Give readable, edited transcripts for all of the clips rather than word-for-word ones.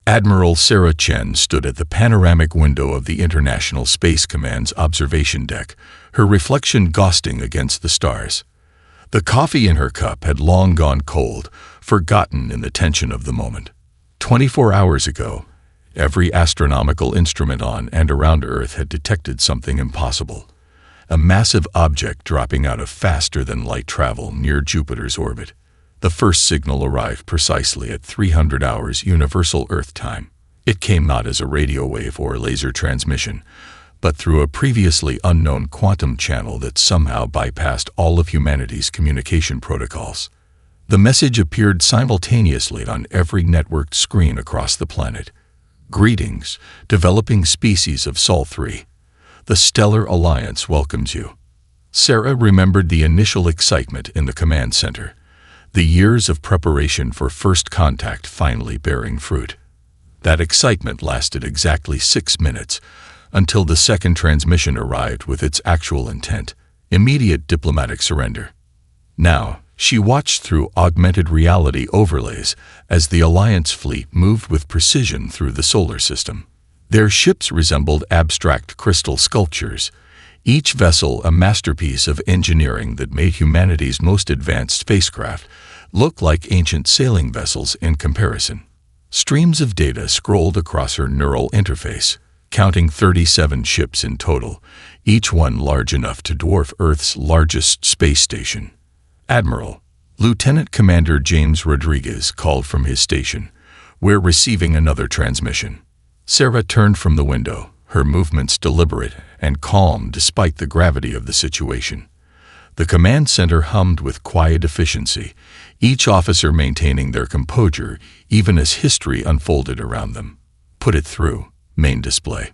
Admiral Sarah Chen stood at the panoramic window of the International Space Command's observation deck, her reflection ghosting against the stars. The coffee in her cup had long gone cold, forgotten in the tension of the moment. 24 hours ago, every astronomical instrument on and around Earth had detected something impossible. A massive object dropping out of faster-than-light travel near Jupiter's orbit. The first signal arrived precisely at 300 hours Universal Earth time. It came not as a radio wave or laser transmission, but through a previously unknown quantum channel that somehow bypassed all of humanity's communication protocols. The message appeared simultaneously on every networked screen across the planet. Greetings, developing species of Sol 3. The Stellar Alliance welcomes you. Sarah remembered the initial excitement in the command center. The years of preparation for first contact finally bearing fruit. That excitement lasted exactly 6 minutes, until the second transmission arrived with its actual intent, immediate diplomatic surrender. Now, she watched through augmented reality overlays as the Alliance fleet moved with precision through the solar system. Their ships resembled abstract crystal sculptures, each vessel a masterpiece of engineering that made humanity's most advanced spacecraft look like ancient sailing vessels in comparison. Streams of data scrolled across her neural interface, counting 37 ships in total, each one large enough to dwarf Earth's largest space station. Admiral, Lieutenant Commander James Rodriguez called from his station. We're receiving another transmission. Sarah turned from the window, her movements deliberate and calm despite the gravity of the situation. The command center hummed with quiet efficiency, each officer maintaining their composure even as history unfolded around them. Put it through. Main display.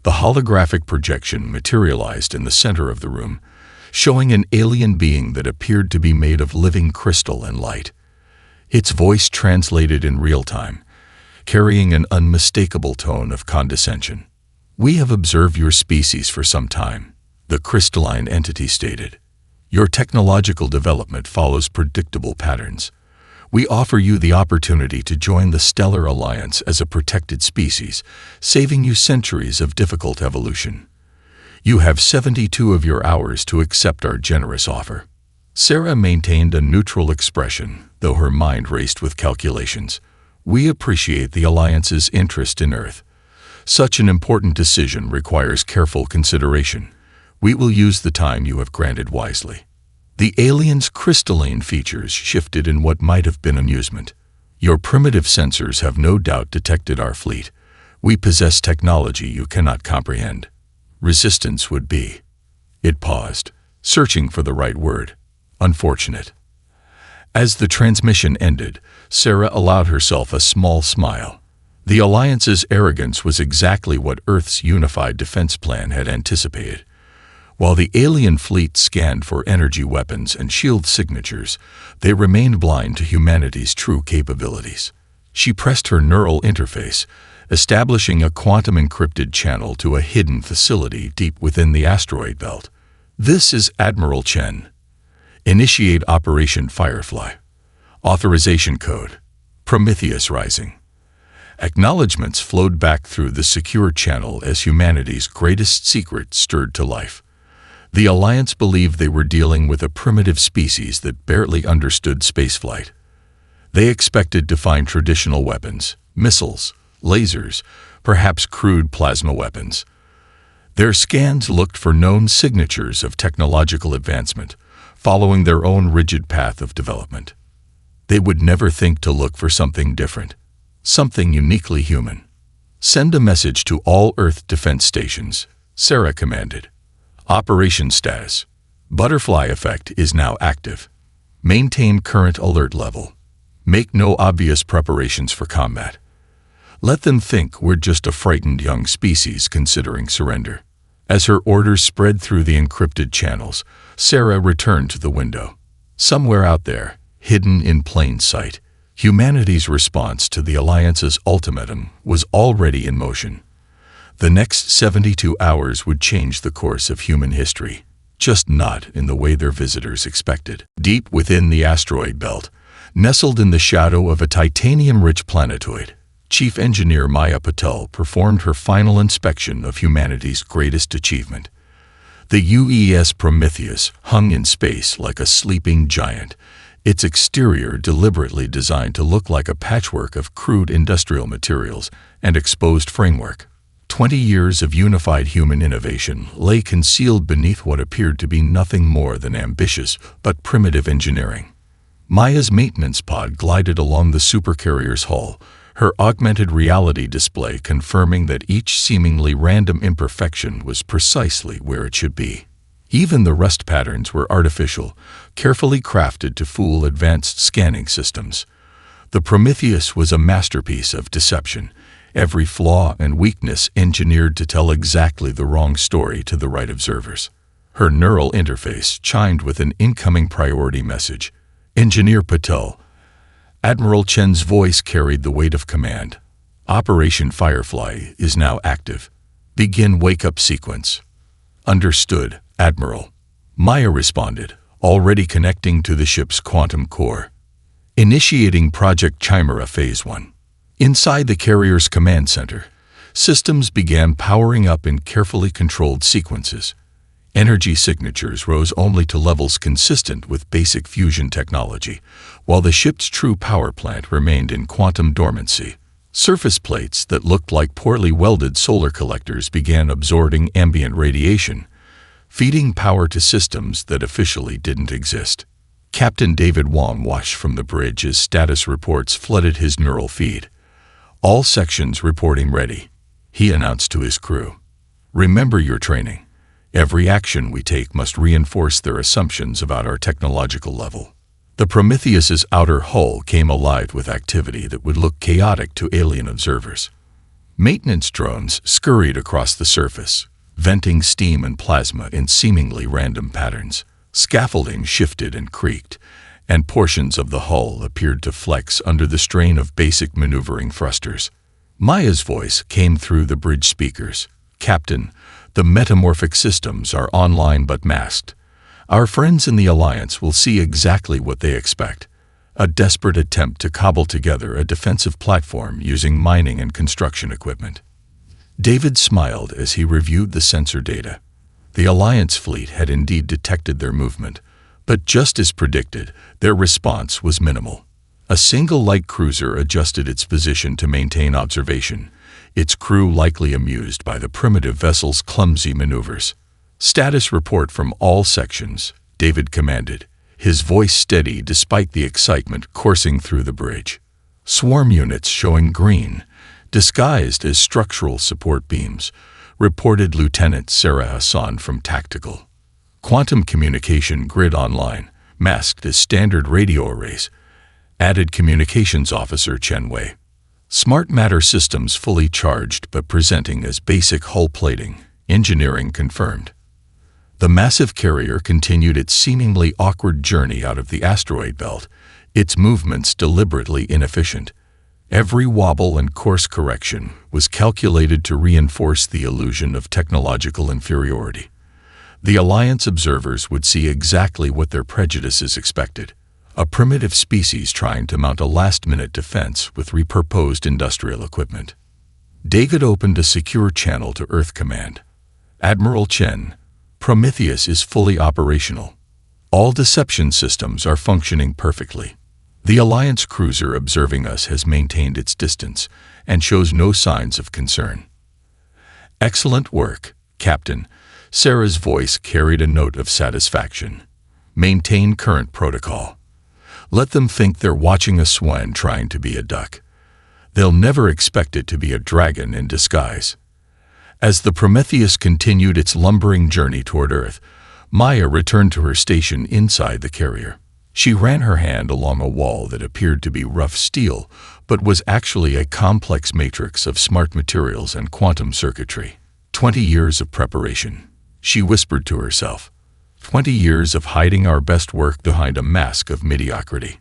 The holographic projection materialized in the center of the room, showing an alien being that appeared to be made of living crystal and light. Its voice translated in real time, carrying an unmistakable tone of condescension. We have observed your species for some time, the crystalline entity stated. Your technological development follows predictable patterns. We offer you the opportunity to join the Stellar Alliance as a protected species, saving you centuries of difficult evolution. You have 72 of your hours to accept our generous offer. Sarah maintained a neutral expression, though her mind raced with calculations. We appreciate the Alliance's interest in Earth. Such an important decision requires careful consideration. We will use the time you have granted wisely. The alien's crystalline features shifted in what might have been amusement. Your primitive sensors have no doubt detected our fleet. We possess technology you cannot comprehend. Resistance would be. It paused, searching for the right word. Unfortunate. As the transmission ended, Sarah allowed herself a small smile. The Alliance's arrogance was exactly what Earth's unified defense plan had anticipated. While the alien fleet scanned for energy weapons and shield signatures, they remained blind to humanity's true capabilities. She pressed her neural interface, establishing a quantum-encrypted channel to a hidden facility deep within the asteroid belt. This is Admiral Chen. Initiate Operation Firefly. Authorization code. Prometheus Rising. Acknowledgements flowed back through the secure channel as humanity's greatest secret stirred to life. The Alliance believed they were dealing with a primitive species that barely understood spaceflight. They expected to find traditional weapons, missiles, lasers, perhaps crude plasma weapons. Their scans looked for known signatures of technological advancement, following their own rigid path of development. They would never think to look for something different, something uniquely human. Send a message to all Earth defense stations, Sarah commanded. Operation status. Butterfly effect is now active. Maintain current alert level. Make no obvious preparations for combat. Let them think we're just a frightened young species considering surrender. As her orders spread through the encrypted channels, Sarah returned to the window. Somewhere out there, hidden in plain sight, humanity's response to the Alliance's ultimatum was already in motion. The next 72 hours would change the course of human history, just not in the way their visitors expected. Deep within the asteroid belt, nestled in the shadow of a titanium-rich planetoid, Chief Engineer Maya Patel performed her final inspection of humanity's greatest achievement. The UES Prometheus hung in space like a sleeping giant, its exterior deliberately designed to look like a patchwork of crude industrial materials and exposed framework. 20 years of unified human innovation lay concealed beneath what appeared to be nothing more than ambitious but primitive engineering. Maya's maintenance pod glided along the Supercarrier's hull, her augmented reality display confirming that each seemingly random imperfection was precisely where it should be. Even the rust patterns were artificial, carefully crafted to fool advanced scanning systems. The Prometheus was a masterpiece of deception, every flaw and weakness engineered to tell exactly the wrong story to the right observers. Her neural interface chimed with an incoming priority message. Engineer Patel. Admiral Chen's voice carried the weight of command. Operation Firefly is now active. Begin wake-up sequence. Understood, Admiral. Maya responded, already connecting to the ship's quantum core. Initiating Project Chimera Phase 1. Inside the carrier's command center, systems began powering up in carefully controlled sequences. Energy signatures rose only to levels consistent with basic fusion technology, while the ship's true power plant remained in quantum dormancy. Surface plates that looked like poorly welded solar collectors began absorbing ambient radiation, feeding power to systems that officially didn't exist. Captain David Wong watched from the bridge as status reports flooded his neural feed. All sections reporting ready, he announced to his crew. Remember your training. Every action we take must reinforce their assumptions about our technological level. The Prometheus's outer hull came alive with activity that would look chaotic to alien observers. Maintenance drones scurried across the surface, venting steam and plasma in seemingly random patterns. Scaffolding shifted and creaked, and portions of the hull appeared to flex under the strain of basic maneuvering thrusters. Maya's voice came through the bridge speakers. Captain, the metamorphic systems are online but masked. Our friends in the Alliance will see exactly what they expect. A desperate attempt to cobble together a defensive platform using mining and construction equipment. David smiled as he reviewed the sensor data. The Alliance fleet had indeed detected their movement, but just as predicted, their response was minimal. A single light cruiser adjusted its position to maintain observation, its crew likely amused by the primitive vessel's clumsy maneuvers. Status report from all sections, David commanded, his voice steady despite the excitement coursing through the bridge. Swarm units showing green, disguised as structural support beams, reported Lieutenant Sarah Hassan from Tactical. Quantum communication grid online, masked as standard radio arrays, added Communications Officer Chen Wei. Smart matter systems fully charged but presenting as basic hull plating, engineering confirmed. The massive carrier continued its seemingly awkward journey out of the asteroid belt, its movements deliberately inefficient. Every wobble and course correction was calculated to reinforce the illusion of technological inferiority. The Alliance observers would see exactly what their prejudices expected: a primitive species trying to mount a last-minute defense with repurposed industrial equipment. David opened a secure channel to Earth Command. Admiral Chen, Prometheus is fully operational. All deception systems are functioning perfectly. The Alliance cruiser observing us has maintained its distance and shows no signs of concern. Excellent work, Captain. Sarah's voice carried a note of satisfaction. Maintain current protocol. Let them think they're watching a swan trying to be a duck. They'll never expect it to be a dragon in disguise. As the Prometheus continued its lumbering journey toward Earth, Maya returned to her station inside the carrier. She ran her hand along a wall that appeared to be rough steel, but was actually a complex matrix of smart materials and quantum circuitry. 20 years of preparation, she whispered to herself. 20 years of hiding our best work behind a mask of mediocrity.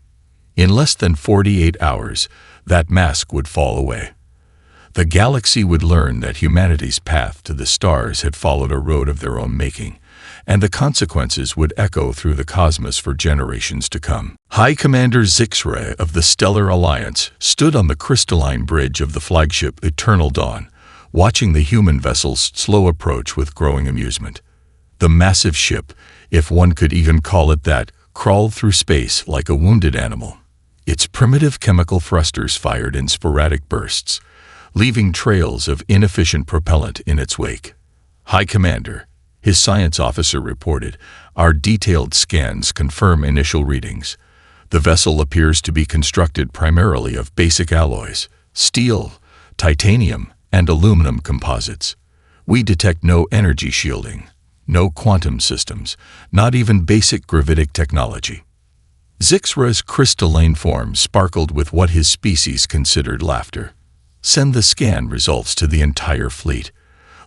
In less than 48 hours, that mask would fall away. The galaxy would learn that humanity's path to the stars had followed a road of their own making, and the consequences would echo through the cosmos for generations to come. High Commander Zixra of the Stellar Alliance stood on the crystalline bridge of the flagship Eternal Dawn, watching the human vessel's slow approach with growing amusement. The massive ship, if one could even call it that, crawled through space like a wounded animal. Its primitive chemical thrusters fired in sporadic bursts, leaving trails of inefficient propellant in its wake. "High Commander," his science officer reported, "our detailed scans confirm initial readings. The vessel appears to be constructed primarily of basic alloys, steel, titanium, and aluminum composites. We detect no energy shielding, no quantum systems, not even basic gravitic technology." Zixra's crystalline form sparkled with what his species considered laughter. "Send the scan results to the entire fleet.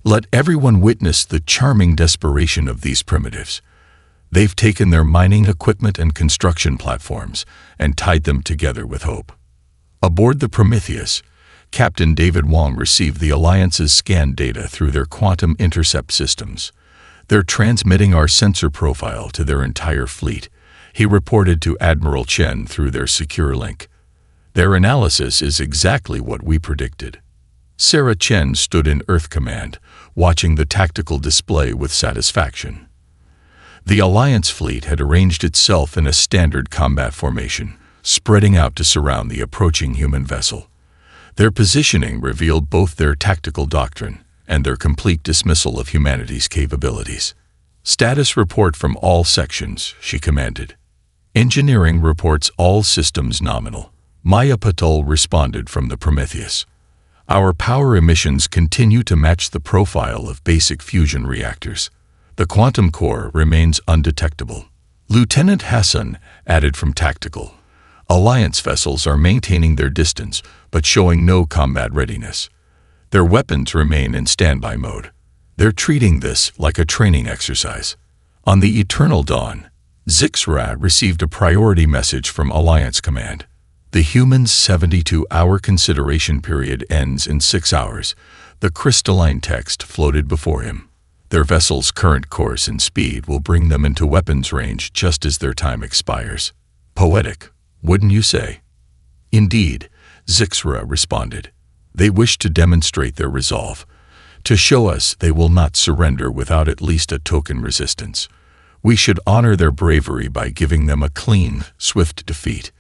Let everyone witness the charming desperation of these primitives. They've taken their mining equipment and construction platforms and tied them together with hope." Aboard the Prometheus, Captain David Wong received the Alliance's scan data through their quantum intercept systems. "They're transmitting our sensor profile to their entire fleet," he reported to Admiral Chen through their secure link. "Their analysis is exactly what we predicted." Sarah Chen stood in Earth Command, watching the tactical display with satisfaction. The Alliance fleet had arranged itself in a standard combat formation, spreading out to surround the approaching human vessel. Their positioning revealed both their tactical doctrine and their complete dismissal of humanity's capabilities. "Status report from all sections," she commanded. "Engineering reports all systems nominal." Maya Patel responded from the Prometheus. "Our power emissions continue to match the profile of basic fusion reactors. The quantum core remains undetectable." Lieutenant Hassan added from Tactical. "Alliance vessels are maintaining their distance, but showing no combat readiness. Their weapons remain in standby mode. They're treating this like a training exercise." On the Eternal Dawn, Zixra received a priority message from Alliance Command. "The humans' 72-hour consideration period ends in 6 hours. The crystalline text floated before him. Their vessel's current course and speed will bring them into weapons range just as their time expires." "Poetic, wouldn't you say?" "Indeed," Zixra responded. "They wish to demonstrate their resolve, to show us they will not surrender without at least a token resistance. We should honor their bravery by giving them a clean, swift defeat."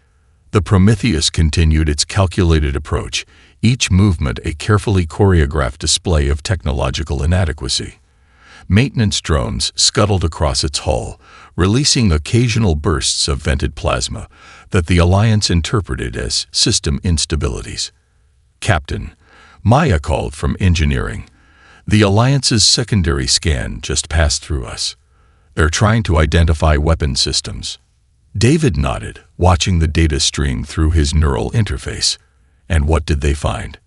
The Prometheus continued its calculated approach, each movement a carefully choreographed display of technological inadequacy. Maintenance drones scuttled across its hull, releasing occasional bursts of vented plasma that the Alliance interpreted as system instabilities. "Captain," Maya called from engineering, "the Alliance's secondary scan just passed through us. They're trying to identify weapon systems." David nodded, watching the data stream through his neural interface. "And what did they find?"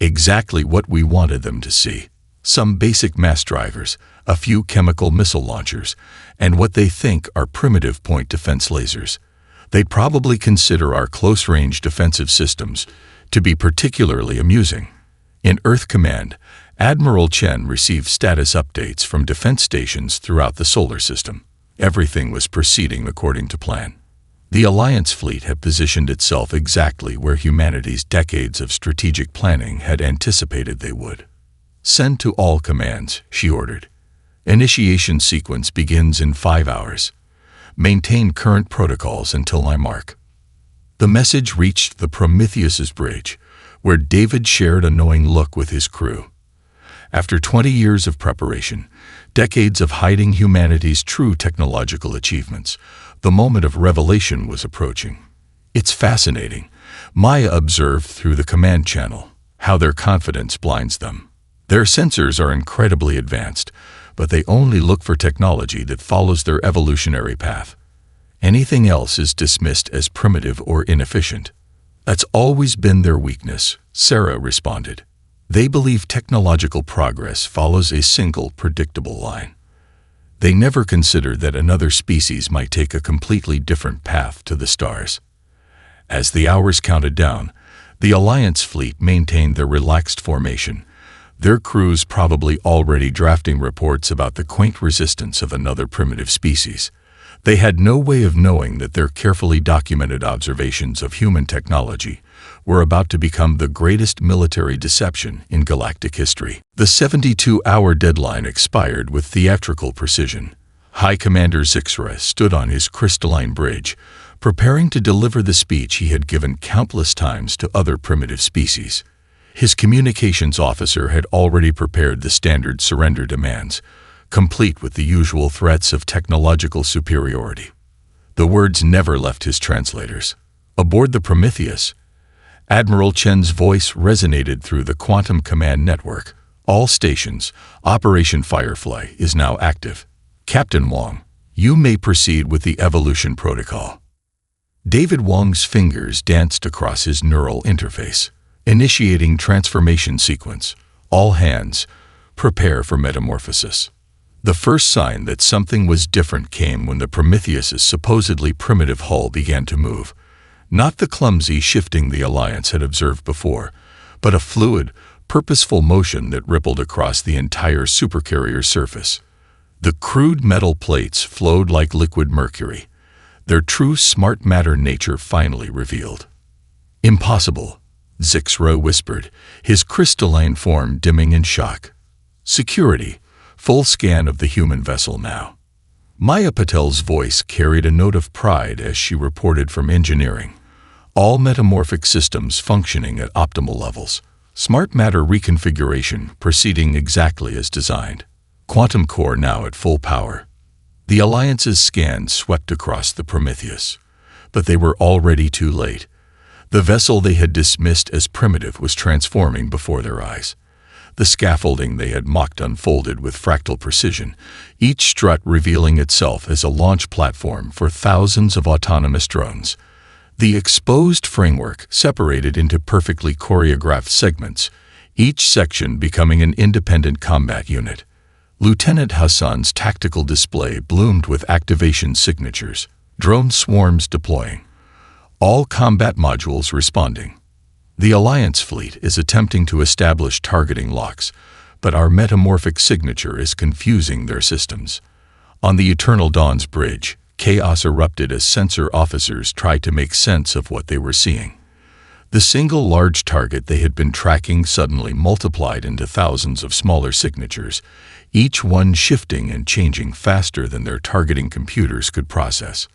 "Exactly what we wanted them to see. Some basic mass drivers, a few chemical missile launchers, and what they think are primitive point defense lasers. They'd probably consider our close-range defensive systems to be particularly amusing." In Earth Command, Admiral Chen received status updates from defense stations throughout the solar system. Everything was proceeding according to plan. The Alliance fleet had positioned itself exactly where humanity's decades of strategic planning had anticipated they would. "Send to all commands," she ordered. "Initiation sequence begins in 5 hours. Maintain current protocols until I mark." The message reached the Prometheus's bridge, where David shared a knowing look with his crew. After 20 years of preparation, decades of hiding humanity's true technological achievements, the moment of revelation was approaching. "It's fascinating," Maya observed through the command channel, "how their confidence blinds them. Their sensors are incredibly advanced, but they only look for technology that follows their evolutionary path. Anything else is dismissed as primitive or inefficient." "That's always been their weakness," Sarah responded. "They believe technological progress follows a single, predictable line. They never consider that another species might take a completely different path to the stars." As the hours counted down, the Alliance fleet maintained their relaxed formation, their crews probably already drafting reports about the quaint resistance of another primitive species. They had no way of knowing that their carefully documented observations of human technology were about to become the greatest military deception in galactic history. The 72-hour deadline expired with theatrical precision. High Commander Zixra stood on his crystalline bridge, preparing to deliver the speech he had given countless times to other primitive species. His communications officer had already prepared the standard surrender demands, complete with the usual threats of technological superiority. The words never left his translators. Aboard the Prometheus, Admiral Chen's voice resonated through the quantum command network. All stations, Operation Firefly is now active. Captain Wong, you may proceed with the evolution protocol. David Wong's fingers danced across his neural interface, initiating transformation sequence. All hands, prepare for metamorphosis. The first sign that something was different came when the Prometheus's supposedly primitive hull began to move. Not the clumsy shifting the Alliance had observed before, but a fluid, purposeful motion that rippled across the entire Supercarrier surface. The crude metal plates flowed like liquid mercury, their true smart matter nature finally revealed. Impossible, Zixra whispered, his crystalline form dimming in shock. Security. Full scan of the human vessel now. Maya Patel's voice carried a note of pride as she reported from engineering. All metamorphic systems functioning at optimal levels. Smart matter reconfiguration proceeding exactly as designed. Quantum core now at full power. The Alliance's scans swept across the Prometheus, but they were already too late. The vessel they had dismissed as primitive was transforming before their eyes. The scaffolding they had mocked unfolded with fractal precision, each strut revealing itself as a launch platform for thousands of autonomous drones. The exposed framework separated into perfectly choreographed segments, each section becoming an independent combat unit. Lieutenant Hassan's tactical display bloomed with activation signatures, drone swarms deploying, all combat modules responding. The Alliance fleet is attempting to establish targeting locks, but our metamorphic signature is confusing their systems. On the Eternal Dawn's bridge, chaos erupted as sensor officers tried to make sense of what they were seeing. The single large target they had been tracking suddenly multiplied into thousands of smaller signatures, each one shifting and changing faster than their targeting computers could process.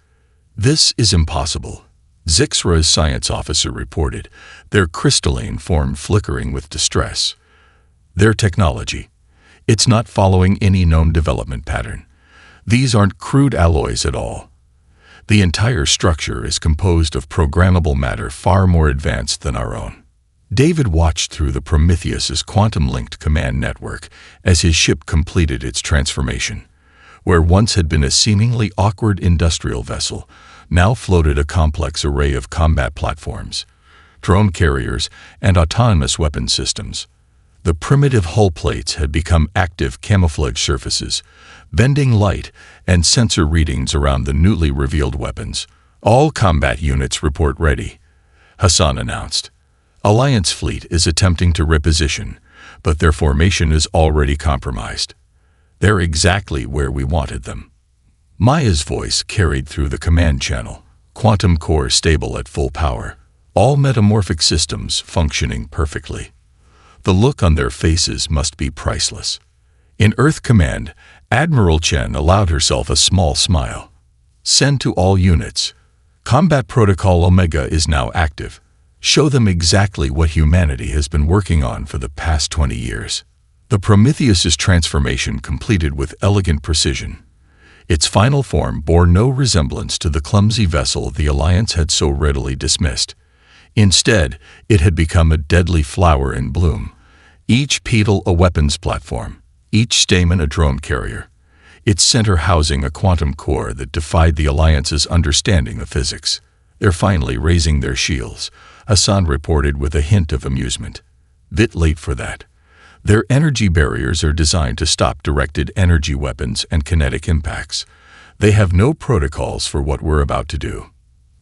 This is impossible, Zixra's science officer reported, their crystalline form flickering with distress. Their technology. It's not following any known development pattern. These aren't crude alloys at all. The entire structure is composed of programmable matter far more advanced than our own. David watched through the Prometheus's quantum-linked command network as his ship completed its transformation. Where once had been a seemingly awkward industrial vessel, now floated a complex array of combat platforms, drone carriers, and autonomous weapon systems. The primitive hull plates had become active camouflage surfaces, bending light and sensor readings around the newly revealed weapons. All combat units report ready, Hassan announced. Alliance fleet is attempting to reposition, but their formation is already compromised. They're exactly where we wanted them. Maya's voice carried through the command channel, quantum core stable at full power, all metamorphic systems functioning perfectly. The look on their faces must be priceless. In Earth Command, Admiral Chen allowed herself a small smile. Send to all units. Combat Protocol Omega is now active. Show them exactly what humanity has been working on for the past 20 years. The Prometheus's transformation completed with elegant precision. Its final form bore no resemblance to the clumsy vessel the Alliance had so readily dismissed. Instead, it had become a deadly flower in bloom, each petal a weapons platform, each stamen a drone carrier, its center housing a quantum core that defied the Alliance's understanding of physics. They're finally raising their shields, Hassan reported with a hint of amusement. Bit late for that. Their energy barriers are designed to stop directed energy weapons and kinetic impacts. They have no protocols for what we're about to do.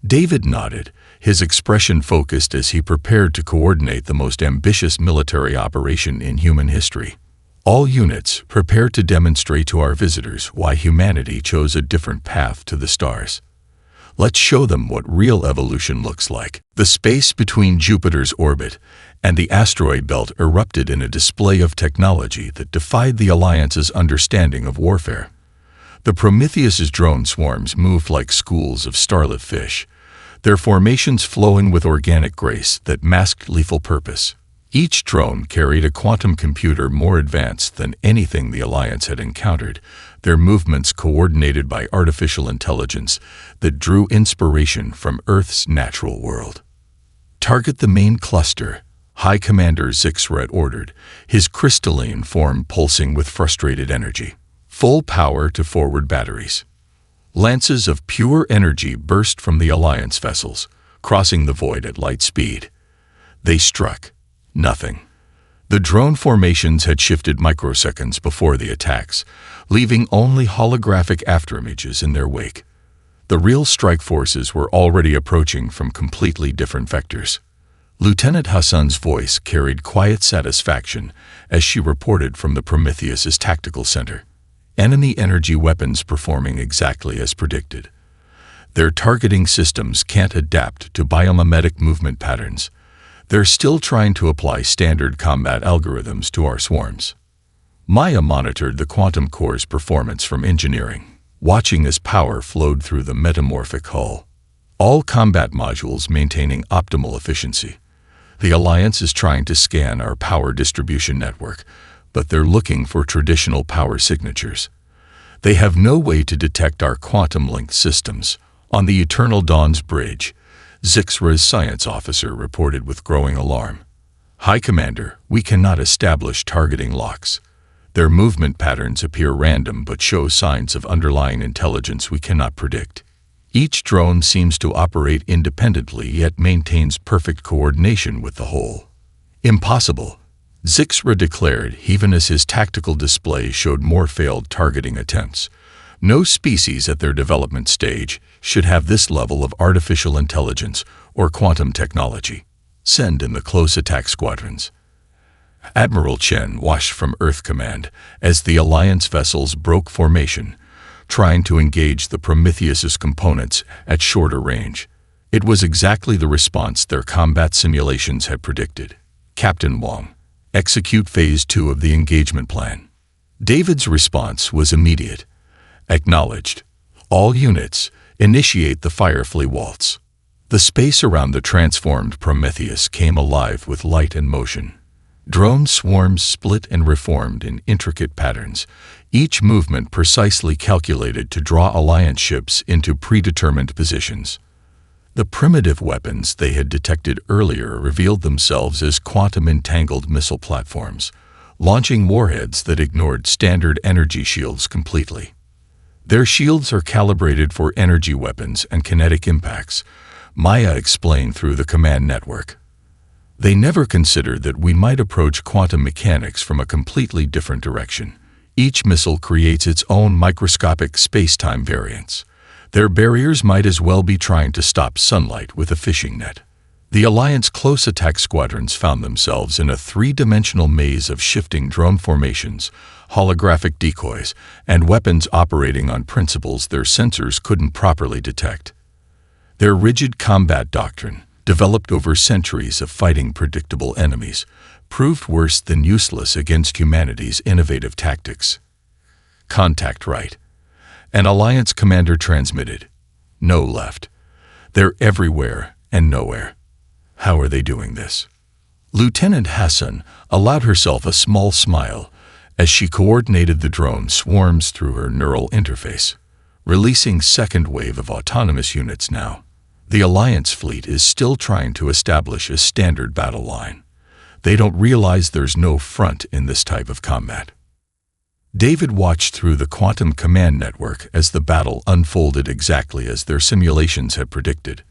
David nodded, his expression focused as he prepared to coordinate the most ambitious military operation in human history. All units, prepare to demonstrate to our visitors why humanity chose a different path to the stars. Let's show them what real evolution looks like. The space between Jupiter's orbit and the asteroid belt erupted in a display of technology that defied the Alliance's understanding of warfare. The Prometheus's drone swarms moved like schools of starlit fish, their formations flowing with organic grace that masked lethal purpose. Each drone carried a quantum computer more advanced than anything the Alliance had encountered, their movements coordinated by artificial intelligence that drew inspiration from Earth's natural world. Target the main cluster, High Commander Zixred ordered, his crystalline form pulsing with frustrated energy. Full power to forward batteries. Lances of pure energy burst from the Alliance vessels, crossing the void at light speed. They struck. Nothing. The drone formations had shifted microseconds before the attacks, leaving only holographic afterimages in their wake. The real strike forces were already approaching from completely different vectors. Lieutenant Hassan's voice carried quiet satisfaction as she reported from the Prometheus's tactical center. Enemy energy weapons performing exactly as predicted. Their targeting systems can't adapt to biomimetic movement patterns. They're still trying to apply standard combat algorithms to our swarms. Maya monitored the quantum core's performance from engineering, watching as power flowed through the metamorphic hull. All combat modules maintaining optimal efficiency. The Alliance is trying to scan our power distribution network, but they're looking for traditional power signatures. They have no way to detect our quantum-linked systems. On the Eternal Dawn's bridge, Zixred's science officer reported with growing alarm. High Commander, we cannot establish targeting locks. Their movement patterns appear random but show signs of underlying intelligence we cannot predict. Each drone seems to operate independently yet maintains perfect coordination with the whole. Impossible, Zixred declared, even as his tactical display showed more failed targeting attempts. No species at their development stage should have this level of artificial intelligence or quantum technology. Send in the close attack squadrons. Admiral Chen watched from Earth Command as the Alliance vessels broke formation, trying to engage the Prometheus's components at shorter range. It was exactly the response their combat simulations had predicted. Captain Wang, execute Phase 2 of the engagement plan. David's response was immediate. Acknowledged. All units, initiate the Firefly waltz. The space around the transformed Prometheus came alive with light and motion. Drone swarms split and reformed in intricate patterns, each movement precisely calculated to draw Alliance ships into predetermined positions. The primitive weapons they had detected earlier revealed themselves as quantum-entangled missile platforms, launching warheads that ignored standard energy shields completely. Their shields are calibrated for energy weapons and kinetic impacts, Maya explained through the command network. They never considered that we might approach quantum mechanics from a completely different direction. Each missile creates its own microscopic space-time variants. Their barriers might as well be trying to stop sunlight with a fishing net. The Alliance close attack squadrons found themselves in a three-dimensional maze of shifting drone formations, holographic decoys, and weapons operating on principles their sensors couldn't properly detect. Their rigid combat doctrine, developed over centuries of fighting predictable enemies, proved worse than useless against humanity's innovative tactics. Contact right. An Alliance commander transmitted. No left. They're everywhere and nowhere. How are they doing this? Lieutenant Hassan allowed herself a small smile as she coordinated the drone swarms through her neural interface, releasing second wave of autonomous units now. The Alliance fleet is still trying to establish a standard battle line. They don't realize there's no front in this type of combat. David watched through the quantum command network as the battle unfolded exactly as their simulations had predicted.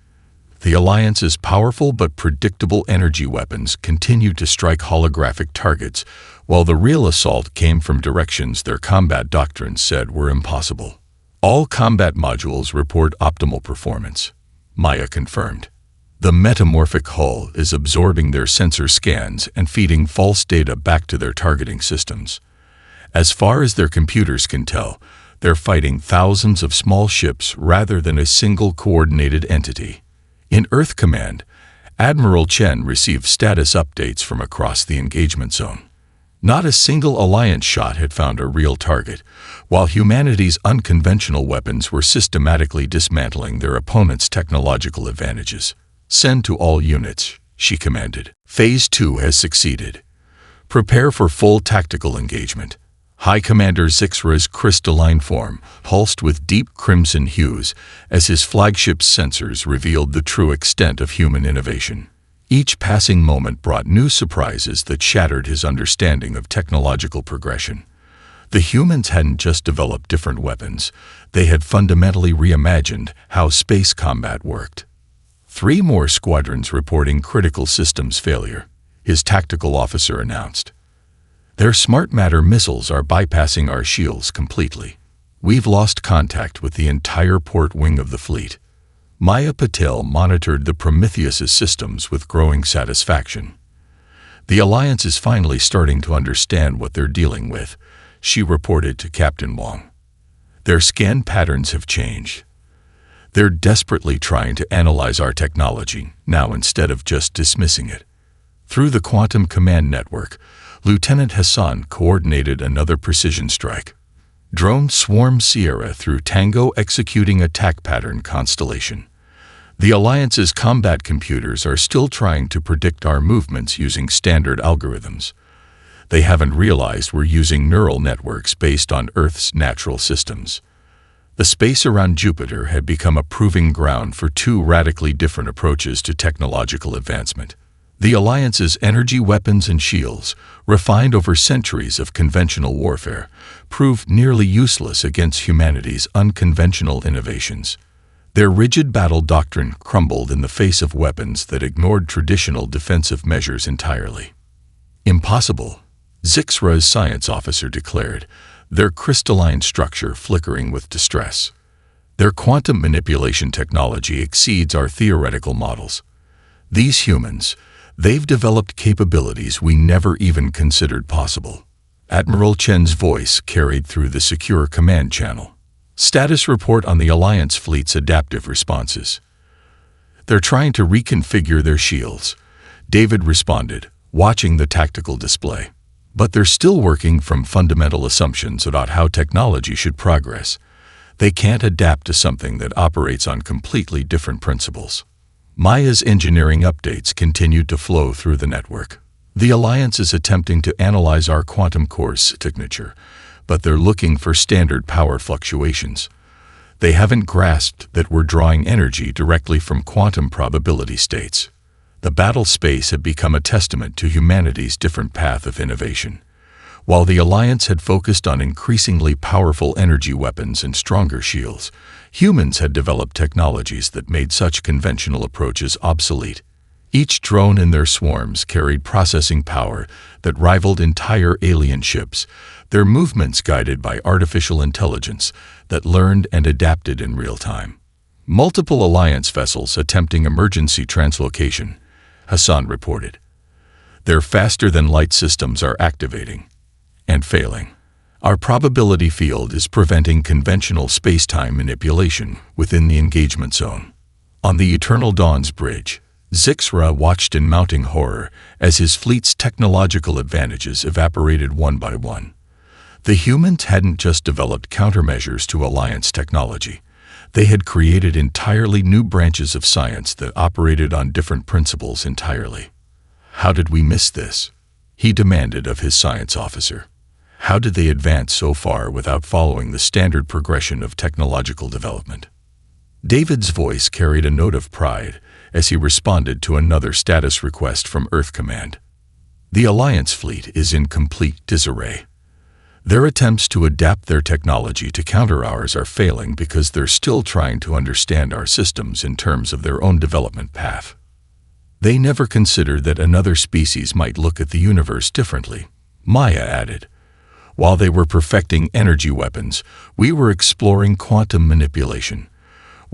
The Alliance's powerful but predictable energy weapons continued to strike holographic targets, while the real assault came from directions their combat doctrines said were impossible. All combat modules report optimal performance. Maya confirmed. The metamorphic hull is absorbing their sensor scans and feeding false data back to their targeting systems. As far as their computers can tell, they're fighting thousands of small ships rather than a single coordinated entity. In Earth Command, Admiral Chen received status updates from across the engagement zone. Not a single Alliance shot had found a real target, while humanity's unconventional weapons were systematically dismantling their opponents' technological advantages. "Send to all units," she commanded. "Phase 2 has succeeded. Prepare for full tactical engagement." High Commander Zixra's crystalline form pulsed with deep crimson hues as his flagship's sensors revealed the true extent of human innovation. Each passing moment brought new surprises that shattered his understanding of technological progression. The humans hadn't just developed different weapons, they had fundamentally reimagined how space combat worked. 3 more squadrons reporting critical systems failure, his tactical officer announced. "Their smart matter missiles are bypassing our shields completely. We've lost contact with the entire port wing of the fleet." Maya Patel monitored the Prometheus's systems with growing satisfaction. "The Alliance is finally starting to understand what they're dealing with," she reported to Captain Wong. "Their scan patterns have changed. They're desperately trying to analyze our technology now instead of just dismissing it." Through the Quantum Command Network, Lieutenant Hassan coordinated another precision strike. Drone Swarm Sierra through Tango executing attack pattern constellation. The Alliance's combat computers are still trying to predict our movements using standard algorithms. They haven't realized we're using neural networks based on Earth's natural systems. The space around Jupiter had become a proving ground for 2 radically different approaches to technological advancement. The Alliance's energy weapons and shields, refined over centuries of conventional warfare, proved nearly useless against humanity's unconventional innovations. Their rigid battle doctrine crumbled in the face of weapons that ignored traditional defensive measures entirely. "Impossible," Zixra's science officer declared, their crystalline structure flickering with distress. "Their quantum manipulation technology exceeds our theoretical models. These humans, they've developed capabilities we never even considered possible." Admiral Chen's voice carried through the secure command channel. "Status report on the Alliance fleet's adaptive responses." "They're trying to reconfigure their shields," David responded, watching the tactical display. "But they're still working from fundamental assumptions about how technology should progress. They can't adapt to something that operates on completely different principles." Maya's engineering updates continued to flow through the network. "The Alliance is attempting to analyze our quantum core signature, but they're looking for standard power fluctuations. They haven't grasped that we're drawing energy directly from quantum probability states." The battle space had become a testament to humanity's different path of innovation. While the Alliance had focused on increasingly powerful energy weapons and stronger shields, humans had developed technologies that made such conventional approaches obsolete. Each drone in their swarms carried processing power that rivaled entire alien ships, their movements guided by artificial intelligence that learned and adapted in real time. "Multiple Alliance vessels attempting emergency translocation," Hassan reported. "Their faster-than-light systems are activating and failing. Our probability field is preventing conventional space-time manipulation within the engagement zone." On the Eternal Dawn's bridge, Zixra watched in mounting horror as his fleet's technological advantages evaporated one by one. The humans hadn't just developed countermeasures to Alliance technology. They had created entirely new branches of science that operated on different principles entirely. "How did we miss this?" he demanded of his science officer. "How did they advance so far without following the standard progression of technological development?" David's voice carried a note of pride as he responded to another status request from Earth Command. "The Alliance fleet is in complete disarray. Their attempts to adapt their technology to counter ours are failing because they're still trying to understand our systems in terms of their own development path. They never considered that another species might look at the universe differently," Maya added. "While they were perfecting energy weapons, we were exploring quantum manipulation.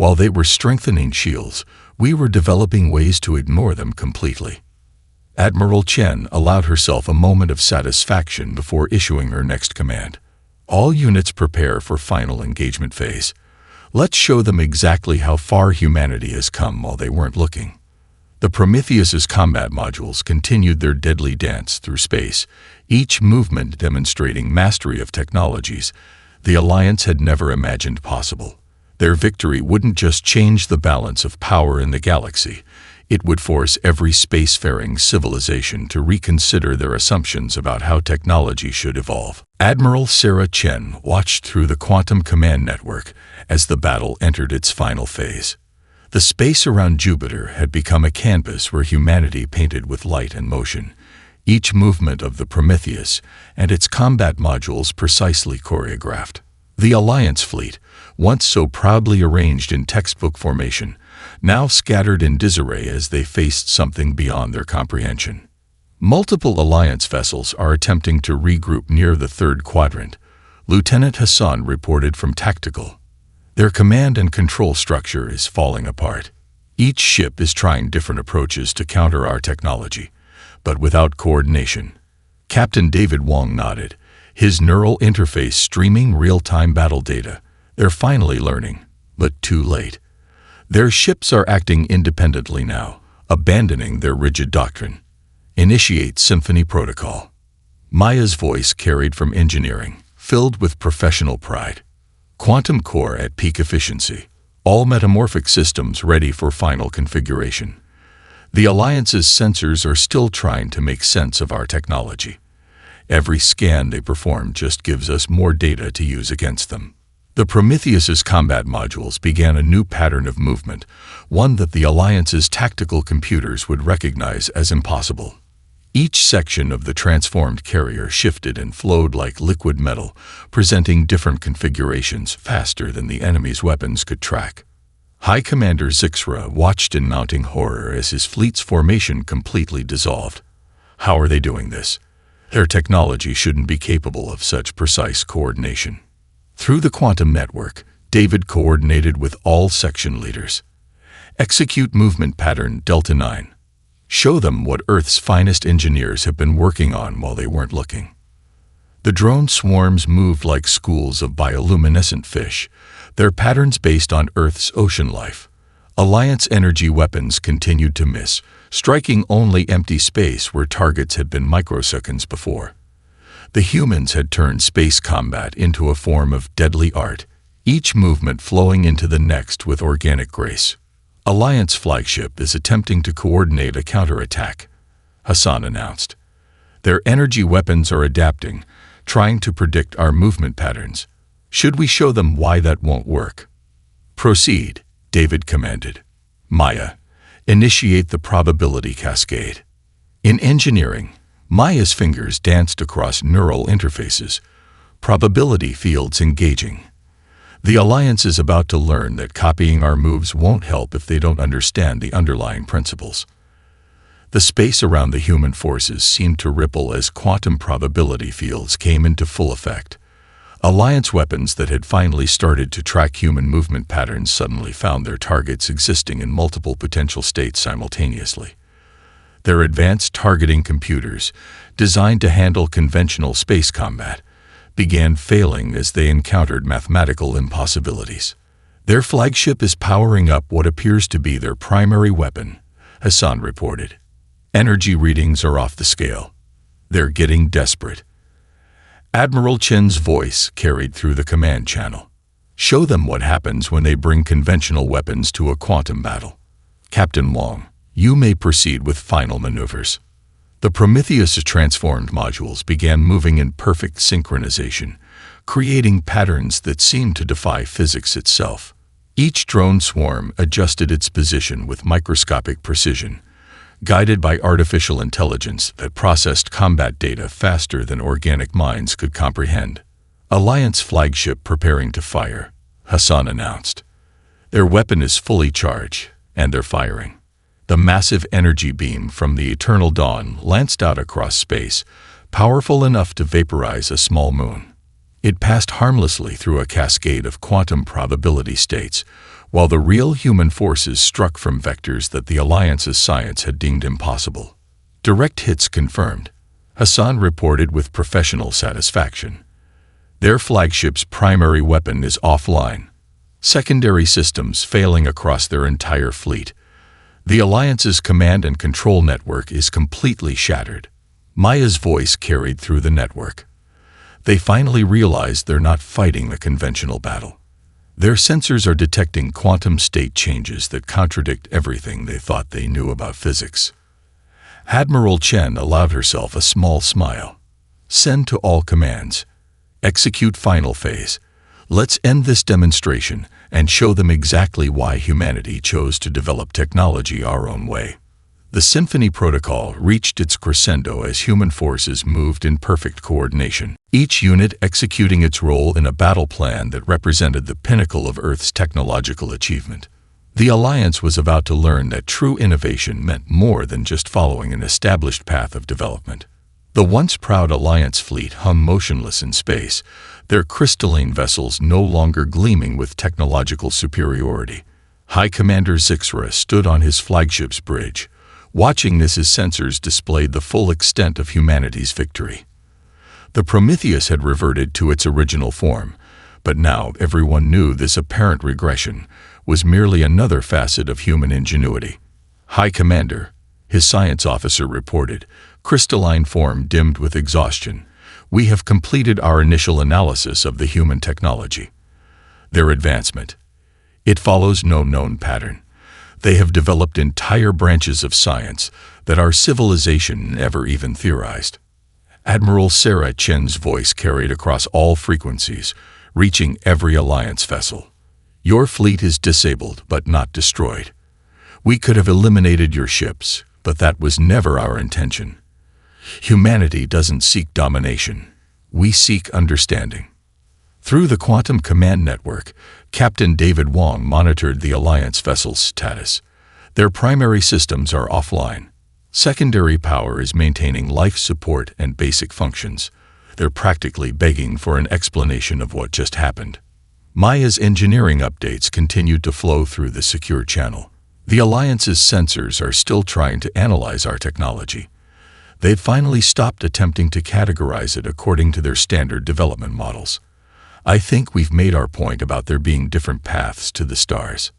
While they were strengthening shields, we were developing ways to ignore them completely. Admiral Chen allowed herself a moment of satisfaction before issuing her next command. All units prepare for final engagement phase. Let's show them exactly how far humanity has come while they weren't looking. The Prometheus's combat modules continued their deadly dance through space, each movement demonstrating mastery of technologies the Alliance had never imagined possible. Their victory wouldn't just change the balance of power in the galaxy, it would force every spacefaring civilization to reconsider their assumptions about how technology should evolve. Admiral Sarah Chen watched through the Quantum Command Network as the battle entered its final phase. The space around Jupiter had become a canvas where humanity painted with light and motion, each movement of the Prometheus and its combat modules precisely choreographed. The Alliance fleet, once so proudly arranged in textbook formation, now scattered in disarray as they faced something beyond their comprehension. Multiple Alliance vessels are attempting to regroup near the third quadrant, Lieutenant Hassan reported from Tactical. Their command and control structure is falling apart. Each ship is trying different approaches to counter our technology, but without coordination. Captain David Wong nodded, his neural interface streaming real-time battle data. They're finally learning, but too late. Their ships are acting independently now, abandoning their rigid doctrine. Initiate Symphony Protocol. Maya's voice carried from engineering, filled with professional pride. Quantum core at peak efficiency. All metamorphic systems ready for final configuration. The Alliance's sensors are still trying to make sense of our technology. Every scan they perform just gives us more data to use against them. The Prometheus's combat modules began a new pattern of movement, one that the Alliance's tactical computers would recognize as impossible. Each section of the transformed carrier shifted and flowed like liquid metal, presenting different configurations faster than the enemy's weapons could track. High Commander Zixra watched in mounting horror as his fleet's formation completely dissolved. How are they doing this? Their technology shouldn't be capable of such precise coordination. Through the quantum network, David coordinated with all section leaders. Execute movement pattern Delta 9. Show them what Earth's finest engineers have been working on while they weren't looking. The drone swarms moved like schools of bioluminescent fish, their patterns based on Earth's ocean life. Alliance energy weapons continued to miss, striking only empty space where targets had been microseconds before. The humans had turned space combat into a form of deadly art, each movement flowing into the next with organic grace. Alliance flagship is attempting to coordinate a counterattack, Hassan announced. Their energy weapons are adapting, trying to predict our movement patterns. Should we show them why that won't work? Proceed, David commanded. Maya, initiate the probability cascade. In engineering, Maya's fingers danced across neural interfaces, probability fields engaging. The Alliance is about to learn that copying our moves won't help if they don't understand the underlying principles. The space around the human forces seemed to ripple as quantum probability fields came into full effect. Alliance weapons that had finally started to track human movement patterns suddenly found their targets existing in multiple potential states simultaneously. Their advanced targeting computers, designed to handle conventional space combat, began failing as they encountered mathematical impossibilities. Their flagship is powering up what appears to be their primary weapon, Hassan reported. Energy readings are off the scale. They're getting desperate. Admiral Chen's voice carried through the command channel. Show them what happens when they bring conventional weapons to a quantum battle. Captain Wong, you may proceed with final maneuvers. The Prometheus transformed modules began moving in perfect synchronization, creating patterns that seemed to defy physics itself. Each drone swarm adjusted its position with microscopic precision, guided by artificial intelligence that processed combat data faster than organic minds could comprehend. Alliance flagship preparing to fire, Hassan announced. Their weapon is fully charged, and they're firing. The massive energy beam from the eternal dawn lanced out across space, powerful enough to vaporize a small moon. It passed harmlessly through a cascade of quantum probability states, while the real human forces struck from vectors that the Alliance's science had deemed impossible. Direct hits confirmed, Hassan reported with professional satisfaction. Their flagship's primary weapon is offline, secondary systems failing across their entire fleet. The Alliance's command and control network is completely shattered. Maya's voice carried through the network. They finally realized they're not fighting a conventional battle. Their sensors are detecting quantum state changes that contradict everything they thought they knew about physics. Admiral Chen allowed herself a small smile. Send to all commands. Execute final phase. Let's end this demonstration and show them exactly why humanity chose to develop technology our own way. The Symphony Protocol reached its crescendo as human forces moved in perfect coordination, each unit executing its role in a battle plan that represented the pinnacle of Earth's technological achievement. The Alliance was about to learn that true innovation meant more than just following an established path of development. The once proud Alliance fleet hung motionless in space, their crystalline vessels no longer gleaming with technological superiority. High Commander Zixra stood on his flagship's bridge, watching as his sensors displayed the full extent of humanity's victory. The Prometheus had reverted to its original form, but now everyone knew this apparent regression was merely another facet of human ingenuity. High Commander, his science officer reported, crystalline form dimmed with exhaustion. We have completed our initial analysis of the human technology. Their advancement. It follows no known pattern. They have developed entire branches of science that our civilization never even theorized. Admiral Sarah Chen's voice carried across all frequencies, reaching every Alliance vessel. Your fleet is disabled but not destroyed. We could have eliminated your ships, but that was never our intention. Humanity doesn't seek domination. We seek understanding. Through the Quantum Command Network, Captain David Wong monitored the Alliance vessel's status. Their primary systems are offline. Secondary power is maintaining life support and basic functions. They're practically begging for an explanation of what just happened. Maya's engineering updates continued to flow through the secure channel. The Alliance's sensors are still trying to analyze our technology. They've finally stopped attempting to categorize it according to their standard development models. I think we've made our point about there being different paths to the stars.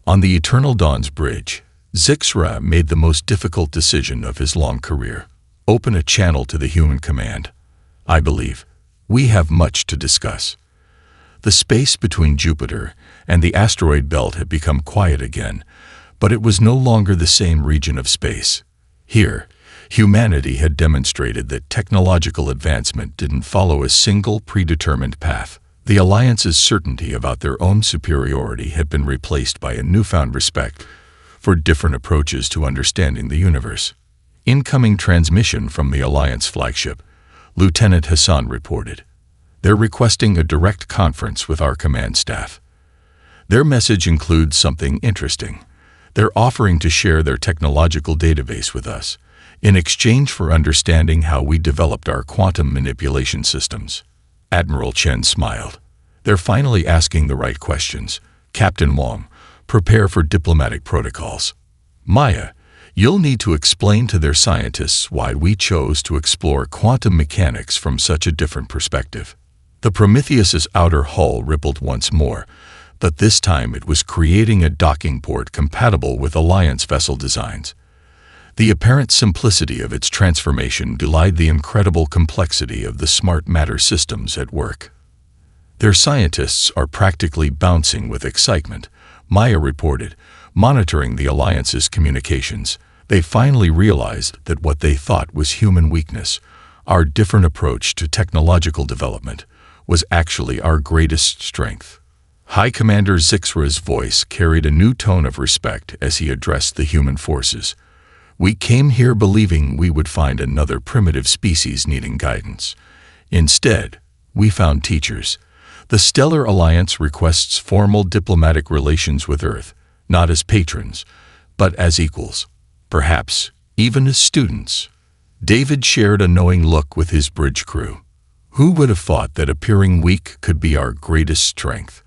On the Eternal Dawn's bridge, Zixra made the most difficult decision of his long career. Open a channel to the human command. I believe we have much to discuss. The space between Jupiter and the asteroid belt had become quiet again, but it was no longer the same region of space. Here, humanity had demonstrated that technological advancement didn't follow a single predetermined path. The Alliance's certainty about their own superiority had been replaced by a newfound respect for different approaches to understanding the universe. Incoming transmission from the Alliance flagship, Lieutenant Hassan reported. They're requesting a direct conference with our command staff. Their message includes something interesting. They're offering to share their technological database with us, in exchange for understanding how we developed our quantum manipulation systems. Admiral Chen smiled. They're finally asking the right questions. Captain Wong, prepare for diplomatic protocols. Maya, you'll need to explain to their scientists why we chose to explore quantum mechanics from such a different perspective. The Prometheus's outer hull rippled once more, but this time it was creating a docking port compatible with Alliance vessel designs. The apparent simplicity of its transformation belied the incredible complexity of the smart matter systems at work. Their scientists are practically bouncing with excitement, Maya reported, monitoring the Alliance's communications. They finally realized that what they thought was human weakness, our different approach to technological development, was actually our greatest strength. High Commander Zixra's voice carried a new tone of respect as he addressed the human forces. We came here believing we would find another primitive species needing guidance. Instead, we found teachers. The Stellar Alliance requests formal diplomatic relations with Earth, not as patrons, but as equals, perhaps even as students. David shared a knowing look with his bridge crew. Who would have thought that appearing weak could be our greatest strength?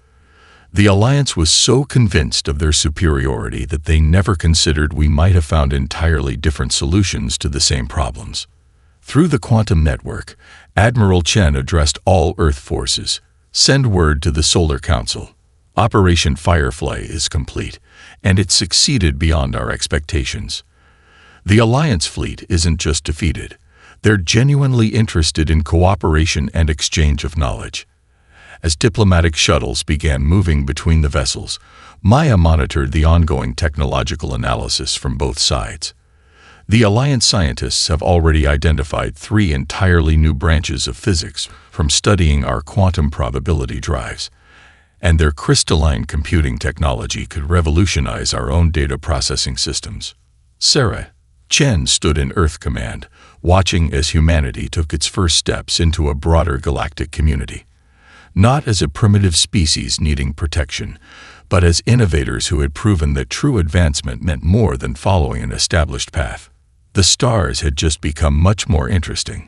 The Alliance was so convinced of their superiority that they never considered we might have found entirely different solutions to the same problems. Through the quantum network, Admiral Chen addressed all Earth forces. Send word to the Solar Council. Operation Firefly is complete, and it succeeded beyond our expectations. The Alliance fleet isn't just defeated. They're genuinely interested in cooperation and exchange of knowledge. As diplomatic shuttles began moving between the vessels, Maya monitored the ongoing technological analysis from both sides. The Alliance scientists have already identified 3 entirely new branches of physics from studying our quantum probability drives, and their crystalline computing technology could revolutionize our own data processing systems. Sarah Chen stood in Earth Command, watching as humanity took its first steps into a broader galactic community. Not as a primitive species needing protection, but as innovators who had proven that true advancement meant more than following an established path. The stars had just become much more interesting.